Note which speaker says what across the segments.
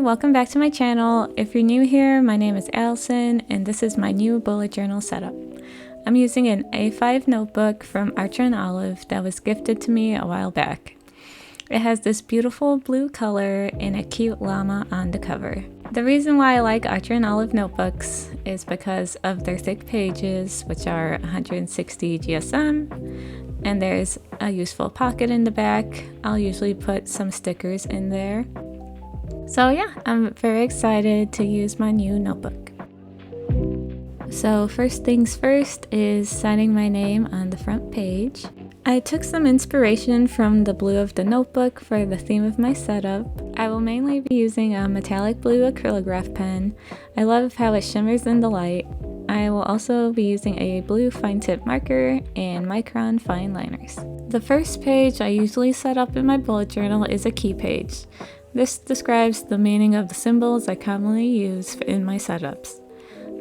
Speaker 1: welcome back to my channel. If you're new here, my name is Allison and this is my new bullet journal setup. I'm using an A5 notebook from Archer & Olive that was gifted to me a while back. It has this beautiful blue color and a cute llama on the cover. The reason why I like Archer & Olive notebooks is because of their thick pages, which are 160 GSM, and there's a useful pocket in the back. I'll usually put some stickers in there. So yeah, I'm very excited to use my new notebook. So first things first is signing my name on the front page. I took some inspiration from the blue of the notebook for the theme of my setup. I will mainly be using a metallic blue acrylograph pen. I love how it shimmers in the light. I will also be using a blue fine tip marker and Micron fine liners. The first page I usually set up in my bullet journal is a key page. This describes the meaning of the symbols I commonly use in my setups.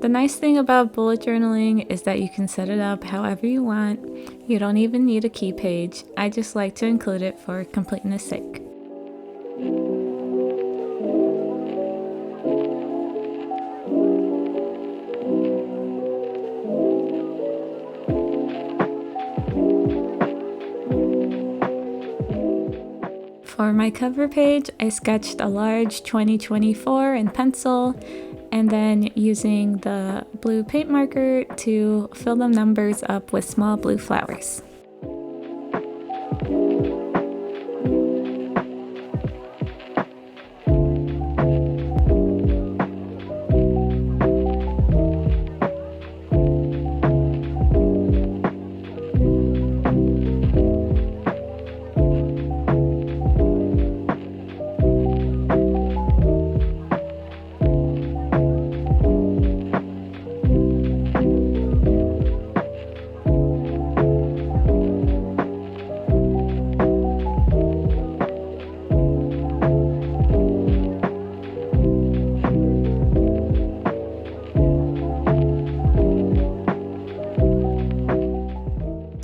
Speaker 1: The nice thing about bullet journaling is that you can set it up however you want. You don't even need a key page. I just like to include it for completeness sake. For my cover page, I sketched a large 2024 in pencil, and then using the blue paint marker to fill the numbers up with small blue flowers.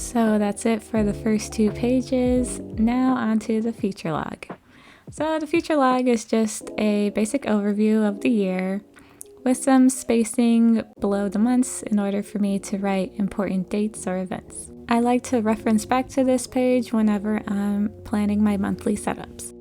Speaker 1: So that's it for the first two pages. Now onto the future log. So the future log is just a basic overview of the year with some spacing below the months in order for me to write important dates or events. I like to reference back to this page whenever I'm planning my monthly setups.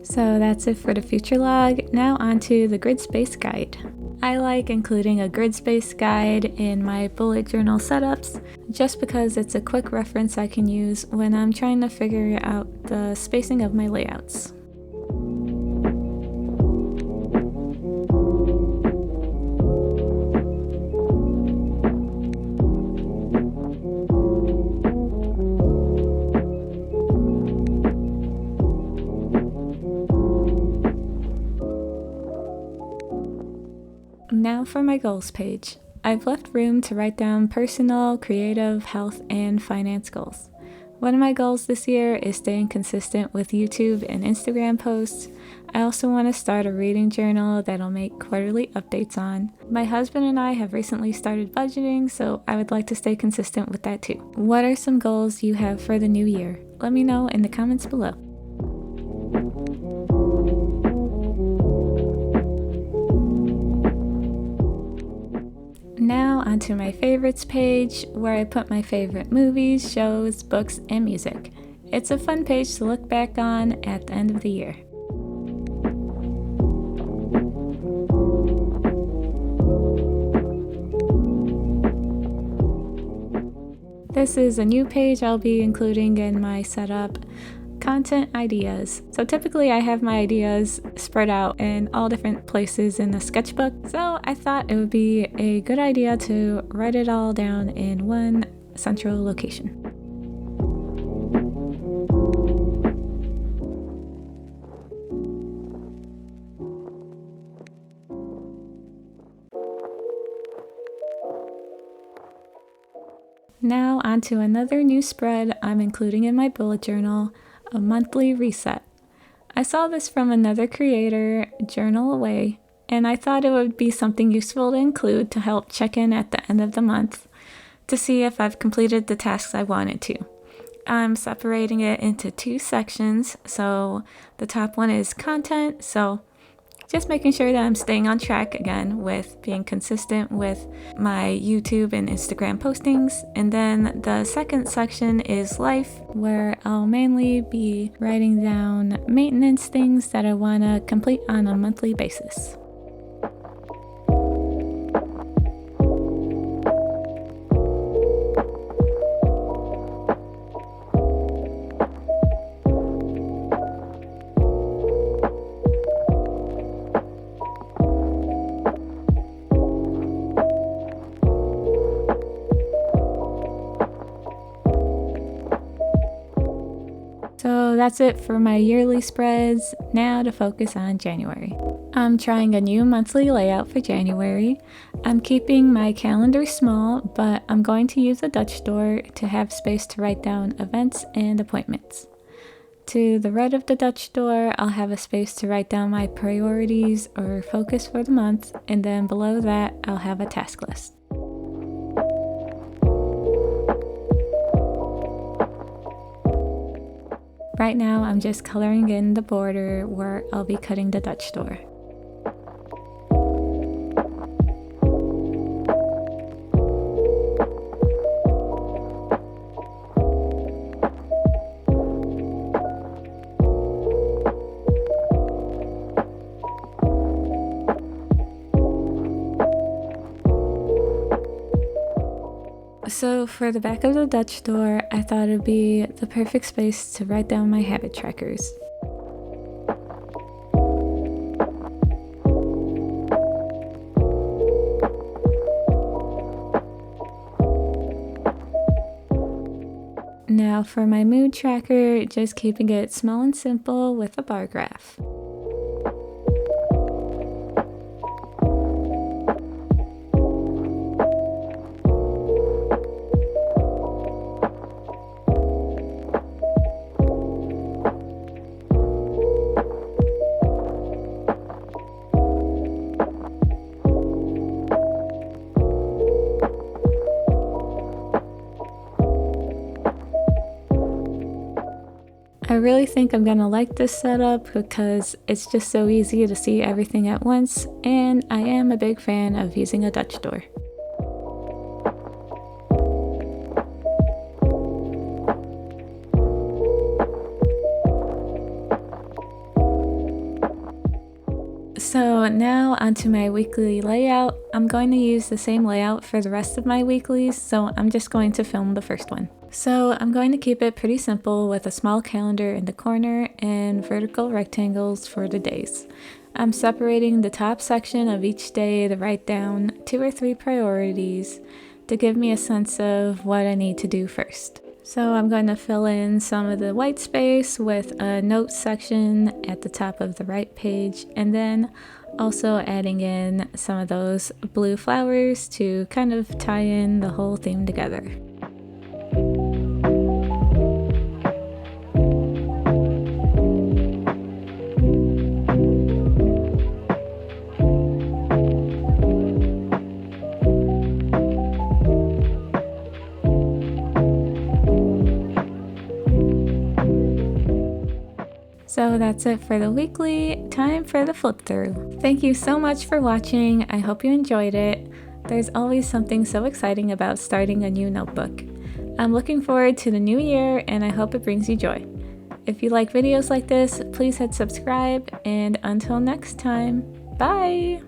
Speaker 1: So that's it for the future log. Now onto the grid space guide. I like including a grid space guide in my bullet journal setups just because it's a quick reference I can use when I'm trying to figure out the spacing of my layouts. Now for my goals page. I've left room to write down personal, creative, health, and finance goals. One of my goals this year is staying consistent with YouTube and Instagram posts. I also want to start a reading journal that I'll make quarterly updates on. My husband and I have recently started budgeting, so I would like to stay consistent with that too. What are some goals you have for the new year? Let me know in the comments below. Now onto my favorites page, where I put my favorite movies, shows, books, and music. It's a fun page to look back on at the end of the year. This is a new page I'll be including in my setup. Content ideas. So typically I have my ideas spread out in all different places in the sketchbook, so I thought it would be a good idea to write it all down in one central location. Now onto another new spread I'm including in my bullet journal, a monthly reset. I saw this from another creator, Journal Away, and I thought it would be something useful to include to help check in at the end of the month to see if I've completed the tasks I wanted to. I'm separating it into 2 sections, so the top one is content, so just making sure that I'm staying on track again with being consistent with my YouTube and Instagram postings. And then the second section is life, where I'll mainly be writing down maintenance things that I want to complete on a monthly basis. So that's it for my yearly spreads. Now to focus on January. I'm trying a new monthly layout for January. I'm keeping my calendar small, but I'm going to use a Dutch door to have space to write down events and appointments. To the right of the Dutch door, I'll have a space to write down my priorities or focus for the month, and then below that, I'll have a task list. Right now, I'm just coloring in the border where I'll be cutting the Dutch door. So for the back of the Dutch door, I thought it'd be the perfect space to write down my habit trackers. Now for my mood tracker, just keeping it small and simple with a bar graph. I really think I'm gonna like this setup because it's just so easy to see everything at once, and I am a big fan of using a Dutch door. So now onto my weekly layout. I'm going to use the same layout for the rest of my weeklies, so I'm just going to film the first one. So I'm going to keep it pretty simple with a small calendar in the corner and vertical rectangles for the days. I'm separating the top section of each day to write down 2 or 3 priorities to give me a sense of what I need to do first. So I'm going to fill in some of the white space with a notes section at the top of the right page, and then also adding in some of those blue flowers to kind of tie in the whole theme together. So that's it for the weekly. Time for the flip through. Thank you so much for watching. I hope you enjoyed it. There's always something so exciting about starting a new notebook. I'm looking forward to the new year, and I hope it brings you joy. If you like videos like this, please hit subscribe, and until next time, bye!